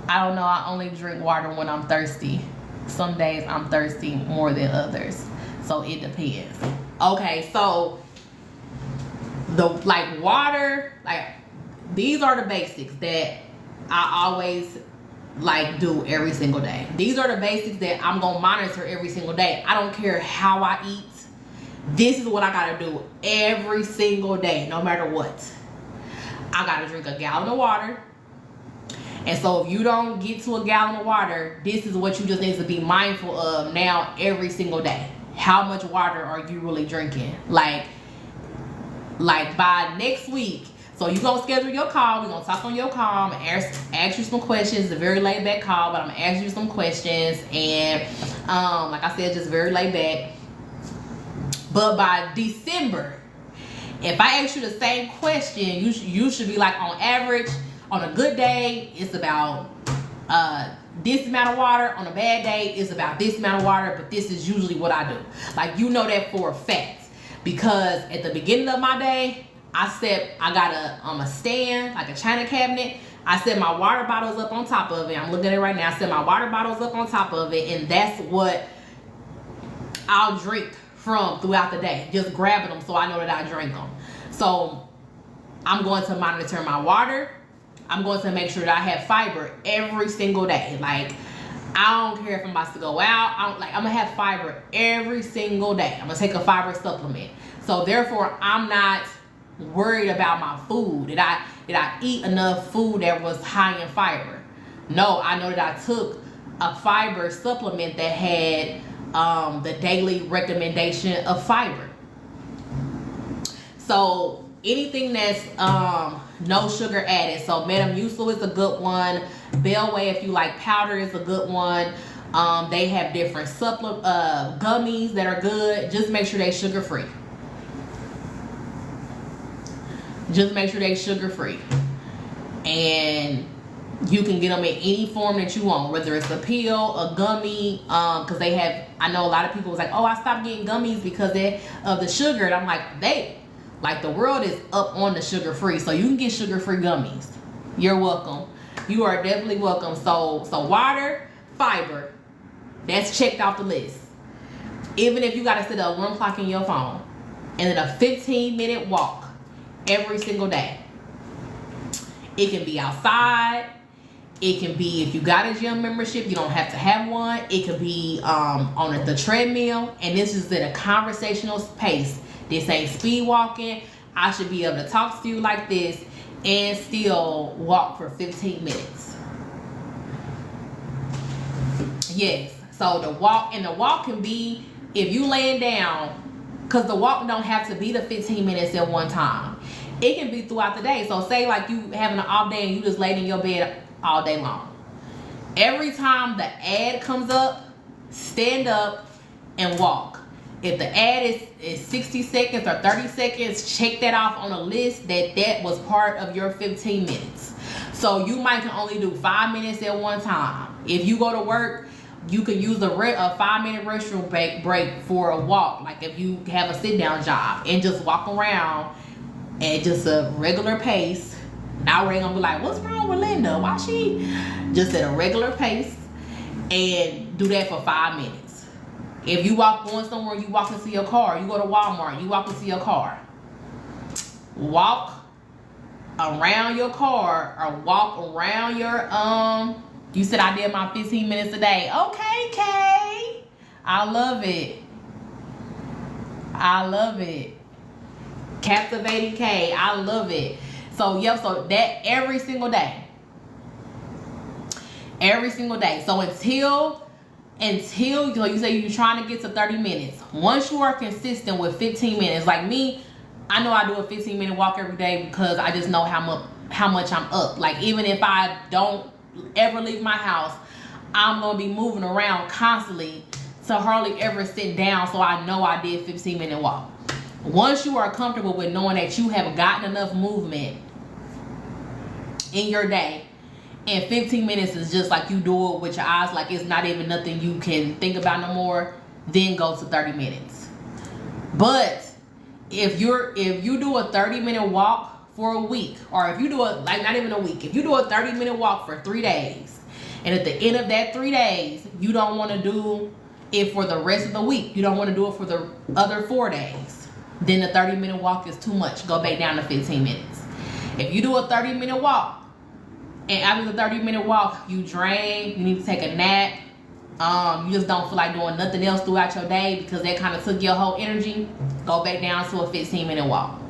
I don't know, I only drink water when I'm thirsty. Some days I'm thirsty more than others, so it depends. Okay, so the water, these are the basics that I always do every single day. These are the basics that I'm gonna monitor every single day. I don't care how I eat. This is what I gotta do every single day, no matter what. I gotta drink a gallon of water. And so if you don't get to a gallon of water, this is what you just need to be mindful of now every single day. How much water are you really drinking? Like by next week. So you're going to schedule your call. We're going to talk on your call. I'm going to ask you some questions. It's a very laid back call, but I'm going to ask you some questions. And like I said, just very laid back. But by December, if I ask you the same question, you should be like, on average, on a good day, it's about this amount of water. On a bad day, it's about this amount of water. But this is usually what I do. Like, you know that for a fact. Because at the beginning of my day, I got a stand, like a china cabinet. I set my water bottles up on top of it. I'm looking at it right now. I set my water bottles up on top of it, and that's what I'll drink from throughout the day. Just grabbing them so I know that I drink them. So I'm going to monitor my water. I'm going to make sure that I have fiber every single day. Like, I don't care if I'm about to go out. I'm gonna have fiber every single day. I'm gonna take a fiber supplement. So therefore, I'm not worried about my food. Did I eat enough food that was high in fiber? No, I know that I took a fiber supplement that had the daily recommendation of fiber. So anything that's no sugar added. So Metamucil is a good one. Bellway, if you like powder, is a good one. They have different gummies that are good. Just make sure they're sugar free. Just make sure they're sugar free. And you can get them in any form that you want, whether it's a pill, a gummy, because they have, I know a lot of people was like, oh, I stopped getting gummies because of the sugar. And I'm like, the world is up on the sugar free, so you can get sugar free gummies. You're welcome. You are definitely welcome. So water, fiber, that's checked off the list. Even if you got to sit at 1 o'clock in your phone, and then a 15-minute walk every single day. It can be outside. It can be, if you got a gym membership, you don't have to have one. It could be on the treadmill, and this is at a conversational pace. This ain't speed walking. I should be able to talk to you like this and still walk for 15 minutes. Yes. So the walk can be, if you laying down, because the walk don't have to be the 15 minutes at one time. It can be throughout the day. So say like you having an off day and you just laid in your bed all day long. Every time the ad comes up, stand up and walk. If the ad is 60 seconds or 30 seconds, check that off on a list that was part of your 15 minutes. So you might can only do 5 minutes at one time. If you go to work, you can use a 5-minute restroom break for a walk. Like if you have a sit-down job, and just walk around at just a regular pace. Now we're gonna be like, what's wrong with Linda? Why she? Just at a regular pace, and do that for 5 minutes. If you going somewhere, you walk into your car. You go to Walmart, you walk into your car. Walk around your car, or walk around your You said I did my 15 minutes a day. Okay, Kay. I love it. I love it. Captivating Kay. I love it. So, yep. So that every single day. Every single day. So until you say you're trying to get to 30 minutes. Once you are consistent with 15 minutes, like me, I know I do a 15-minute walk every day because I just know how much I'm up. Like even if I don't ever leave my house, I'm gonna be moving around constantly to hardly ever sit down, so I know I did 15-minute walk. Once you are comfortable with knowing that you have gotten enough movement in your day, and 15 minutes is just like you do it with your eyes, like it's not even nothing you can think about no more, then go to 30 minutes. But if you do a 30-minute walk for a week, or if you do it, like not even a week, if you do a 30-minute walk for 3 days, and at the end of that 3 days, you don't want to do it for the rest of the week, you don't want to do it for the other 4 days, then the 30-minute walk is too much. Go back down to 15 minutes. If you do a 30-minute walk, and after the 30-minute walk, you drain, you need to take a nap, you just don't feel like doing nothing else throughout your day because that kind of took your whole energy, go back down to a 15-minute walk.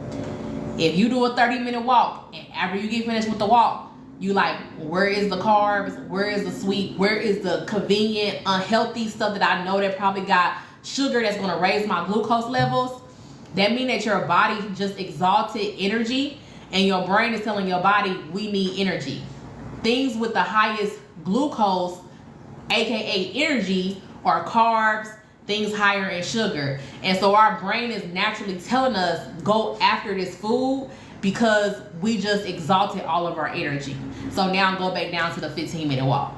If you do a 30-minute walk, and after you get finished with the walk, you like, where is the carbs? Where is the sweet? Where is the convenient, unhealthy stuff that I know that probably got sugar that's going to raise my glucose levels? That means that your body just exalted energy, and your brain is telling your body, we need energy. Things with the highest glucose, aka energy, are carbs, things higher in sugar. And so our brain is naturally telling us, go after this food, because we just exalted all of our energy. So now go back down to the 15-minute walk.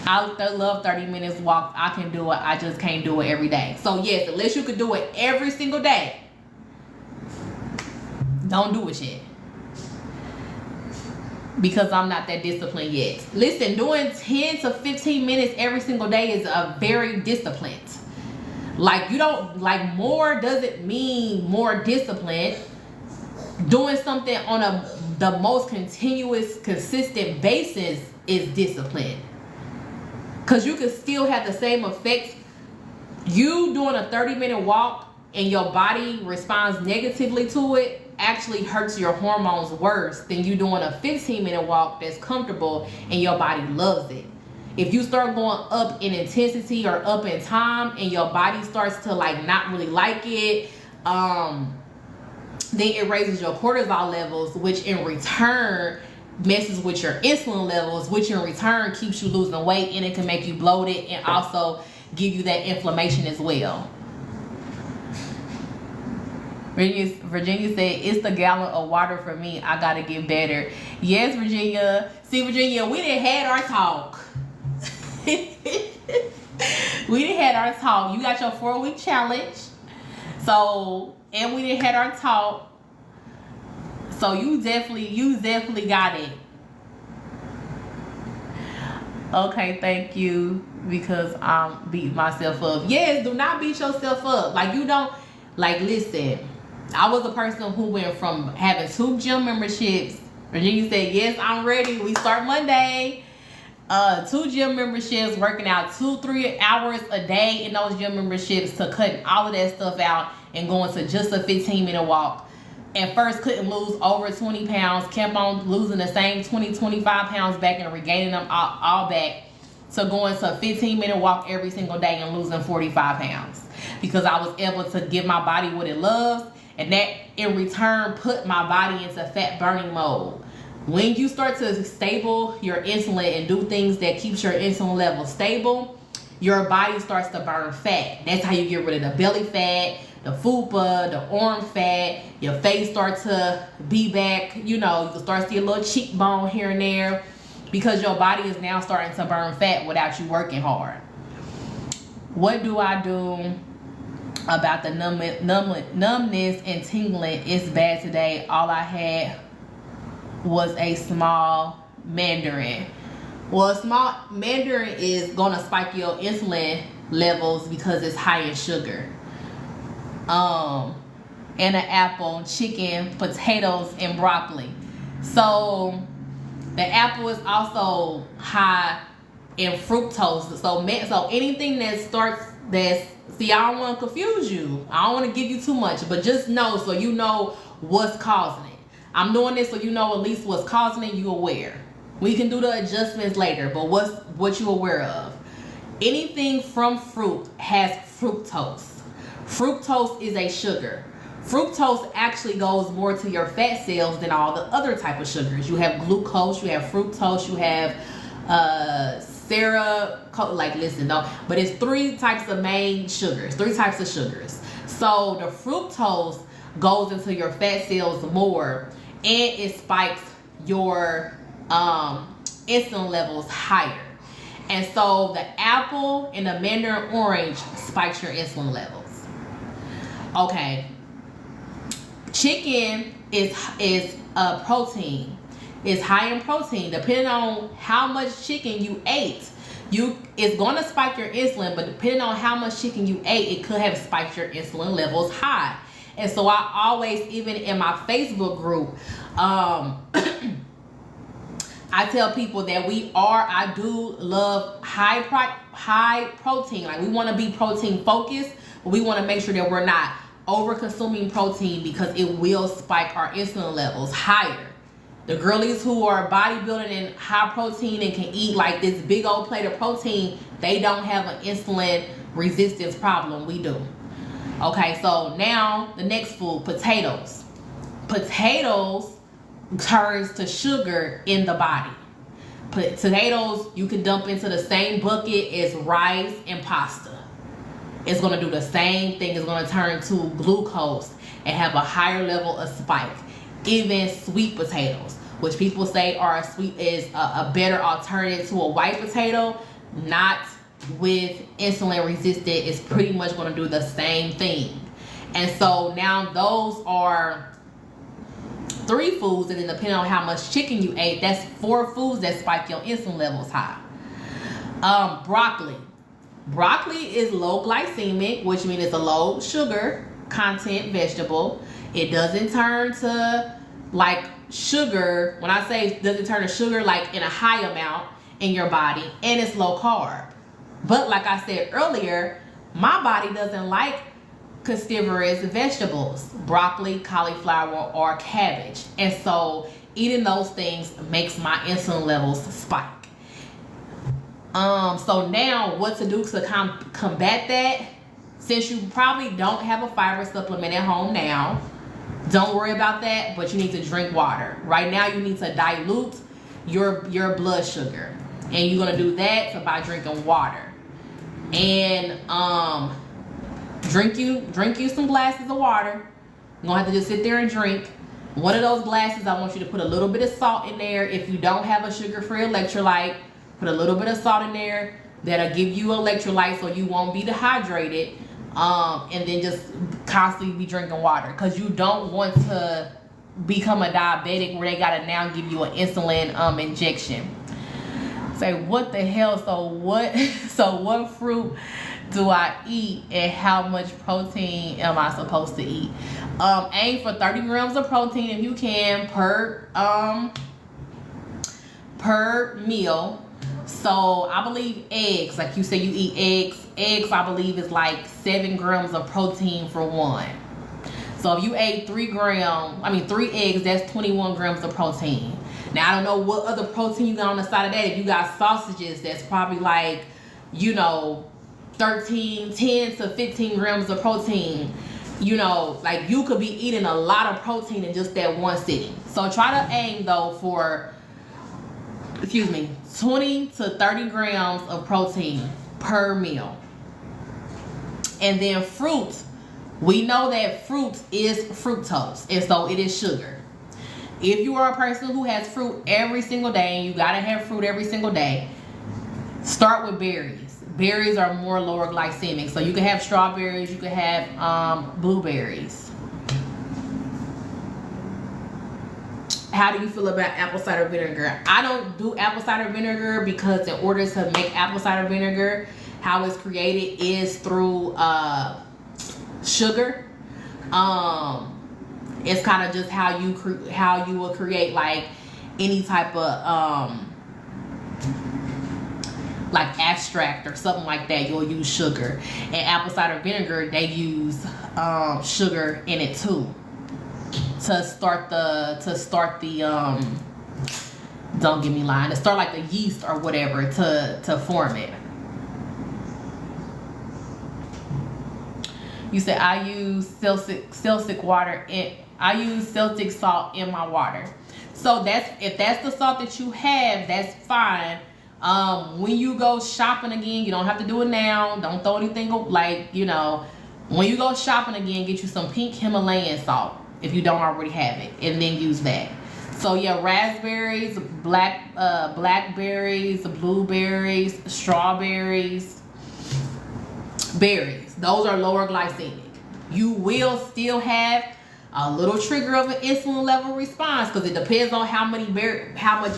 I love 30 minutes walk. I can do it. I just can't do it every day. So yes, unless you could do it every single day, don't do it yet. Because I'm not that disciplined yet. Listen, doing 10 to 15 minutes every single day is a very disciplined. Like you don't, like more doesn't mean more disciplined. Doing something on the most continuous, consistent basis is discipline. Because you can still have the same effects. You doing a 30-minute walk and your body responds negatively to it actually hurts your hormones worse than you doing a 15-minute walk that's comfortable and your body loves it. If you start going up in intensity or up in time and your body starts to like not really like it, then it raises your cortisol levels, which in return messes with your insulin levels, which in return keeps you losing weight, and it can make you bloated and also give you that inflammation as well. Virginia said, it's the gallon of water for me. I gotta get better. Yes, Virginia. See, Virginia, we done had our talk. We done had our talk. You got your 4-week challenge. So, and we done had our talk. So you definitely got it. Okay, thank you. Because I'm beating myself up. Yes, do not beat yourself up. Like you don't, like listen. I was a person who went from having 2 gym memberships. Virginia said, yes, I'm ready. We start Monday. 2 gym memberships, working out 2-3 hours a day in those gym memberships, to cutting all of that stuff out and going to just a 15-minute walk, At first couldn't lose over 20 pounds, kept on losing the same 20-25 pounds back and regaining them all back, to going to a 15-minute walk every single day and losing 45 pounds, because I was able to give my body what it loves, and that in return put my body into fat burning mode. When you start to stable your insulin and do things that keeps your insulin level stable, your body starts to burn fat. That's how you get rid of the belly fat, the fupa, the arm fat. Your face starts to be back. You know, you can start to see a little cheekbone here and there, because your body is now starting to burn fat without you working hard. What do I do about the numbness and tingling? It's bad today. All I had was a small mandarin. Well, a small mandarin is gonna spike your insulin levels because it's high in sugar. And an apple, chicken, potatoes, and broccoli. So the apple is also high in fructose. So anything that see, I don't want to confuse you. I don't want to give you too much, but just know, so you know what's causing it. I'm doing this so you know at least what's causing it, you aware. We can do the adjustments later, but what you aware of. Anything from fruit has fructose. Fructose is a sugar. Fructose actually goes more to your fat cells than all the other type of sugars. You have glucose, you have fructose, you have but it's three types of main sugars, three types of sugars. So the fructose goes into your fat cells more, and it spikes your insulin levels higher. And so the apple and the mandarin orange spikes your insulin levels. Okay, chicken is a protein. It's high in protein. Depending on how much chicken you ate, it's going to spike your insulin, but depending on how much chicken you ate, it could have spiked your insulin levels high. And so I always, even in my Facebook group, I tell people that I do love high protein. Like, we want to be protein focused, but we want to make sure that we're not over consuming protein, because it will spike our insulin levels higher. The girlies who are bodybuilding and high protein and can eat like this big old plate of protein, they don't have an insulin resistance problem. We do. Okay, so now the next food, potatoes. Potatoes turns to sugar in the body. Potatoes you can dump into the same bucket as rice and pasta. It's going to do the same thing. It's going to turn to glucose and have a higher level of spike. Even sweet potatoes, which people say is a better alternative to a white potato, not with insulin resistant, is pretty much going to do the same thing. And so now those are 3 foods, and then depending on how much chicken you ate, that's 4 foods that spike your insulin levels high. Broccoli is low glycemic, which means it's a low sugar content vegetable. It doesn't turn to like sugar. When I say it doesn't turn to sugar like in a high amount in your body, and it's low carb. But like I said earlier, my body doesn't like cruciferous vegetables, broccoli, cauliflower, or cabbage. And so eating those things makes my insulin levels spike. So now what to do to combat that? Since you probably don't have a fiber supplement at home now, don't worry about that, but you need to drink water. Right now you need to dilute your blood sugar. And you're gonna do that by drinking water. And drink you some glasses of water. You're gonna have to just sit there and drink. One of those glasses, I want you to put a little bit of salt in there. If you don't have a sugar-free electrolyte, put a little bit of salt in there. That'll give you electrolyte so you won't be dehydrated. And then just constantly be drinking water, because you don't want to become a diabetic where they gotta now give you an insulin injection. Say, what the hell? So what fruit do I eat, and how much protein am I supposed to eat? Aim for 30 grams of protein if you can per meal. So I believe eggs, like you say you eat eggs I believe is like 7 grams of protein for one. So if you ate 3 eggs, that's 21 grams of protein. Now, I don't know what other protein you got on the side of that. If you got sausages, that's probably like, you know, 10 to 15 grams of protein. You know, like you could be eating a lot of protein in just that one sitting. So try to aim though for, 20 to 30 grams of protein per meal. And then fruit. We know that fruit is fructose, and so it is sugar. If you are a person who has fruit every single day, and you gotta have fruit every single day, start with berries. Berries are more lower glycemic, so you can have strawberries, you can have blueberries. How do you feel about apple cider vinegar? I don't do apple cider vinegar because in order to make apple cider vinegar, how it's created is through sugar. It's kind of just how you will create like any type of like extract or something like that. You'll use sugar. And apple cider vinegar, they use sugar in it too to start the don't get me lying, to start like the yeast or whatever to form it. You said I use Celtic water I use Celtic salt in my water. So if that's the salt that you have, that's fine. When you go shopping again, you don't have to do it now. Don't throw anything like, you know, when you go shopping again, get you some pink Himalayan salt if you don't already have it, and then use that. So yeah, raspberries, blackberries, blueberries, strawberries, berries. Those are lower glycemic. You will still have a little trigger of an insulin level response because it depends on how much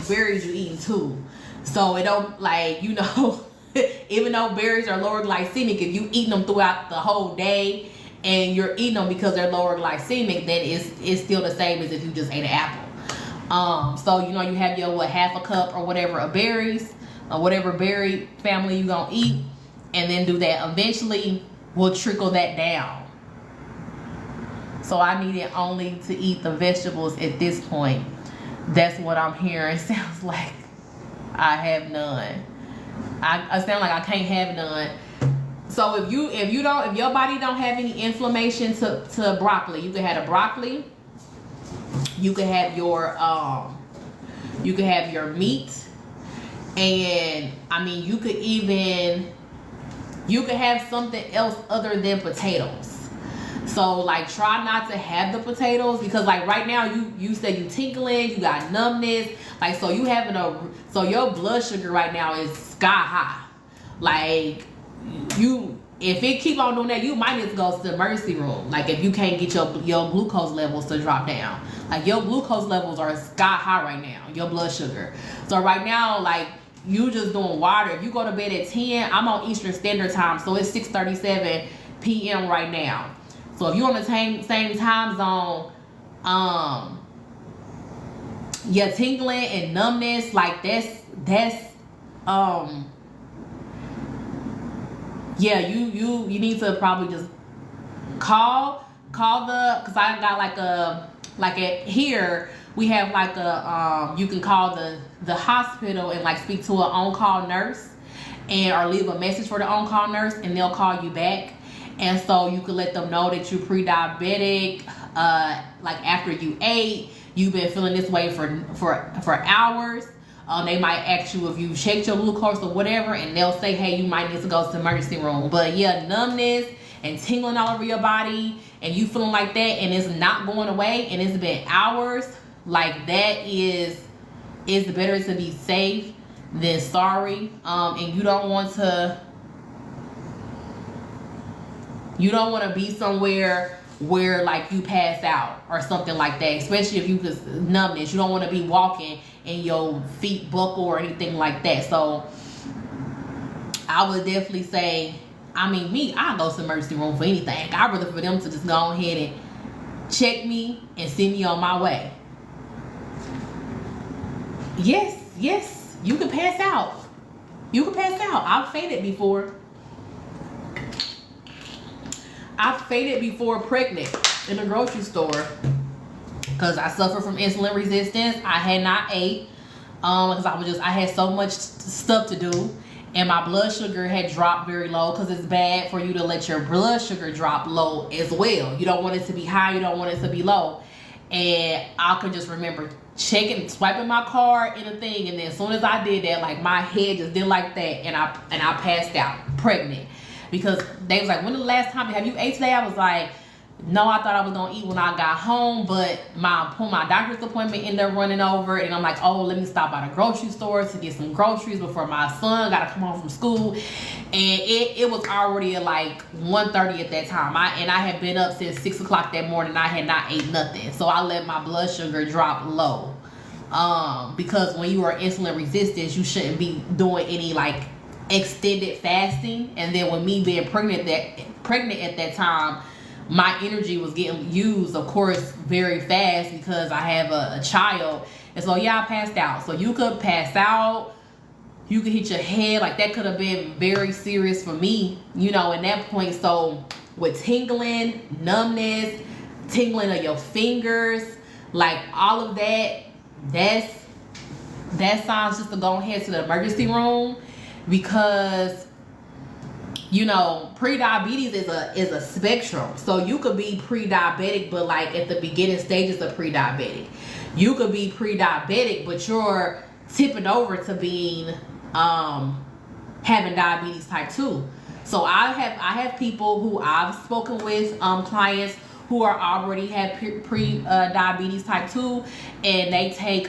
berries you eating too. So it don't, like, you know, even though berries are lower glycemic, if you eating them throughout the whole day and you're eating them because they're lower glycemic, then it's still the same as if you just ate an apple. So you know, you have your half a cup or whatever of berries or whatever berry family you gonna eat, and then do that. Eventually we'll trickle that down. So I needed only to eat the vegetables at this point. That's what I'm hearing. Sounds like I have none. I sound like I can't have none. So if your body don't have any inflammation to broccoli, you can have a broccoli. You can have your meat, and I mean you could have something else other than potatoes. So like try not to have the potatoes, because like right now you said you tingling, you got numbness, like so your blood sugar right now is sky high. Like if it keep on doing that, you might need to go to the emergency room. Like if you can't get your glucose levels to drop down, like your glucose levels are sky high right now, your blood sugar. So right now, like you just doing water. If you go to bed at 10, I'm on Eastern Standard Time, so it's 6:37 p.m. right now. So if you're on the same time zone, yeah, tingling and numbness, like that's yeah, you need to probably just call because I got like at here we have like a you can call the hospital and like speak to an on-call nurse or leave a message for the on-call nurse, and they'll call you back. And so you can let them know that you're pre-diabetic, like after you ate, you've been feeling this way for hours. They might ask you if you checked your glucose or whatever, and they'll say, hey, you might need to go to the emergency room. But yeah, numbness and tingling all over your body, and you feeling like that, and it's not going away, and it's been hours, like that is better to be safe than sorry. And you don't want to be somewhere where like you pass out or something like that, especially if you just numbness. You don't want to be walking and your feet buckle or anything like that. So I would definitely say, I mean, I'll go to the emergency room for anything. I'd rather for them to just go ahead and check me and send me on my way. Yes, you can pass out. I've fainted before. I fainted before pregnant. in the grocery store because I suffer from insulin resistance. I had not ate because I had so much stuff to do, and my blood sugar had dropped very low because it's bad for you to let your blood sugar drop low as well. You don't want it to be high, you don't want it to be low. And I could just remember swiping my card in a thing, and then as soon as I did that, like my head just did like that, and I passed out pregnant. Because they was like, when the last time have you ate today? I was like, no, I thought I was gonna eat when I got home, but my doctor's appointment ended up running over, and I'm like, oh, let me stop by the grocery store to get some groceries before my son gotta come home from school. And it was already at like 1:30 at that time. I had been up since 6 o'clock that morning. I had not ate nothing, so I let my blood sugar drop low. Because when you are insulin resistant, you shouldn't be doing any like extended fasting. And then with me being pregnant at that time, my energy was getting used, of course, very fast because I have a child. And so yeah, I passed out. So you could pass out, you could hit your head, like that could have been very serious for me, you know, in that point. So with tingling, numbness, tingling of your fingers, like all of that, that's signs just to go ahead to the emergency room. Because, you know, pre-diabetes is a spectrum. So you could be pre-diabetic, but like at the beginning stages of pre-diabetic. You could be pre-diabetic, but you're tipping over to being having diabetes type 2. So I have people who I've spoken with, clients who are already have pre-diabetes type 2, and they take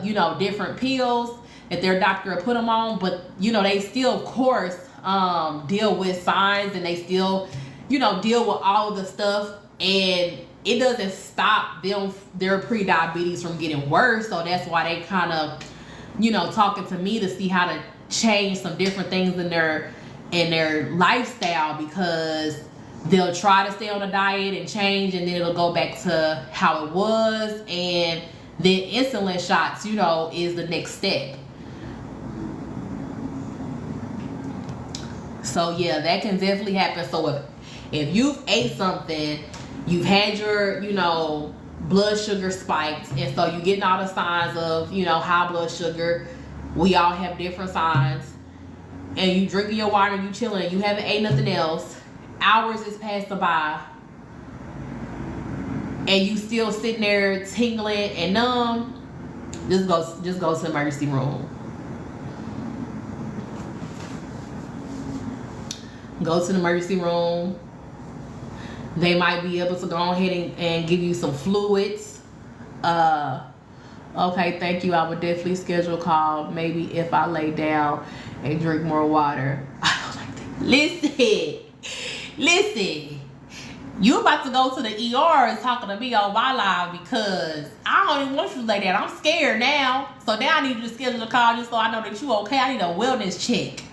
you know, different pills that their doctor will put them on, but you know, they still of course deal with signs, and they still, you know, deal with all of the stuff, and it doesn't stop their pre-diabetes from getting worse. So that's why they kind of, you know, talking to me to see how to change some different things in their lifestyle, because they'll try to stay on a diet and change, and then it'll go back to how it was. And then insulin shots, you know, is the next step. So yeah, that can definitely happen. So if you've ate something, you've had your, you know, blood sugar spiked, and so you're getting all the signs of, you know, high blood sugar. We all have different signs. And you drinking your water, you chilling, you haven't ate nothing else. Hours is passing by, and you still sitting there tingling and numb. Just go to the emergency room. Go to the emergency room. They might be able to go ahead and give you some fluids. Okay, thank you. I would definitely schedule a call. Maybe if I lay down and drink more water. I don't like that. Listen. You about to go to the ER and talking to me on my live, because I don't even want you to lay down. I'm scared now. So now I need you to schedule a call just so I know that you okay. I need a wellness check.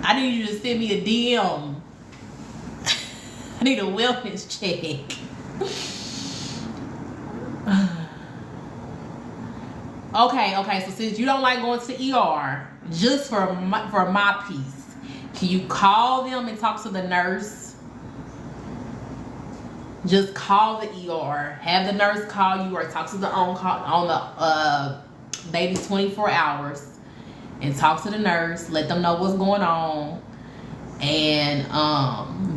I need you to send me a DM. I need a wellness check. Okay. So since you don't like going to the ER, just for my peace, can you call them and talk to the nurse? Just call the ER. Have the nurse call you, or talk to the on the maybe 24 hours. And talk to the nurse, let them know what's going on, and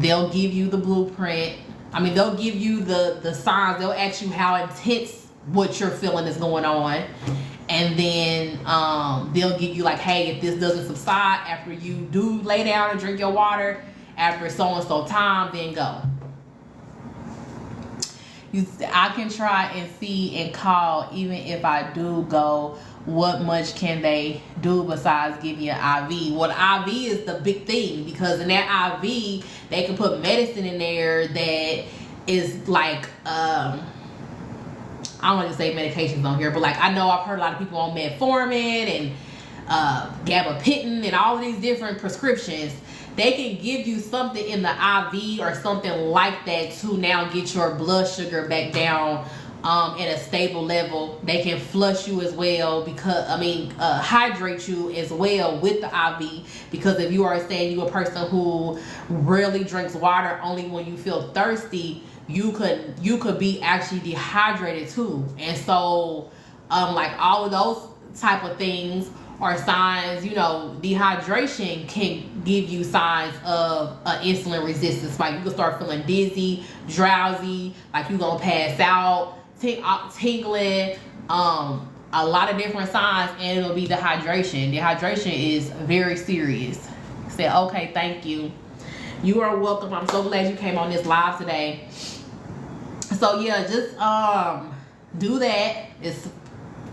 they'll give you the blueprint. I mean, they'll give you the signs. They'll ask you how intense what you're feeling is going on, and then they'll give you like, hey, if this doesn't subside after you do lay down and drink your water after so and so time, then go. I can try and see and call. Even if I do go, what much can they do besides give you an IV? Well, the IV is the big thing, because in that IV, they can put medicine in there that is like, I don't want to say medications on here, but like, I know I've heard a lot of people on metformin and gabapentin and all of these different prescriptions. They can give you something in the IV or something like that to now get your blood sugar back down at a stable level. They can flush you as well, because hydrate you as well with the IV, because if you are saying you're a person who rarely drinks water, only when you feel thirsty, you could be actually dehydrated too. And so like all of those type of things are signs, you know, dehydration can give you signs of insulin resistance. Like you can start feeling dizzy, drowsy, like you're gonna pass out, tingling, a lot of different signs, and it'll be dehydration. Dehydration is very serious. Say, okay, thank you. You are welcome. I'm so glad you came on this live today. So yeah, just do that. It's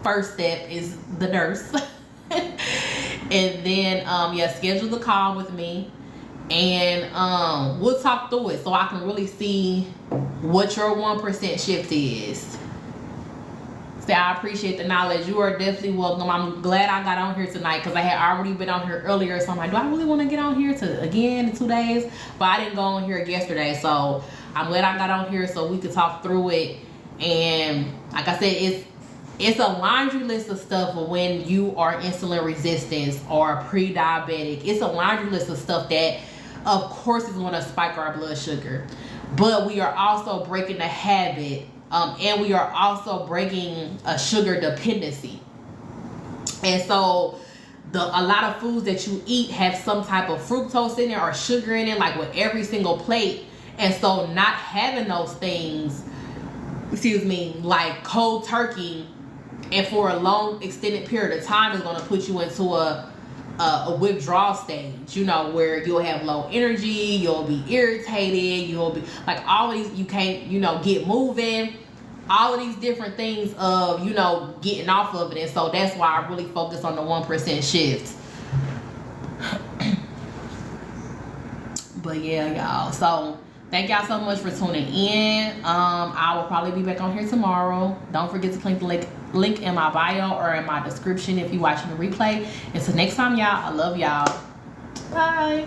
first step is the nurse. And then yeah, schedule the call with me, and we'll talk through it so I can really see what your 1% shift is. So I appreciate the knowledge. You are definitely welcome. I'm glad I got on here tonight because I had already been on here earlier. So I'm like, do I really want to get on here again in 2 days? But I didn't go on here yesterday, so I'm glad I got on here so we could talk through it. And like I said, it's a laundry list of stuff for when you are insulin resistant or pre-diabetic. It's a laundry list of stuff that, of course, is going to spike our blood sugar. But we are also breaking the habit, and we are also breaking a sugar dependency. And so a lot of foods that you eat have some type of fructose in it or sugar in it, like with every single plate. And so not having those things, like cold turkey, and for a long extended period of time is going to put you into a withdrawal stage, you know, where you'll have low energy, you'll be irritated, you'll be like all these, you can't, you know, get moving, all of these different things of, you know, getting off of it. And so that's why I really focus on the 1% shift. But yeah, y'all, so thank y'all so much for tuning in. I will probably be back on here tomorrow. Don't forget to click the link in my bio or in my description if you're watching the replay. Until next time, y'all, I love y'all. Bye.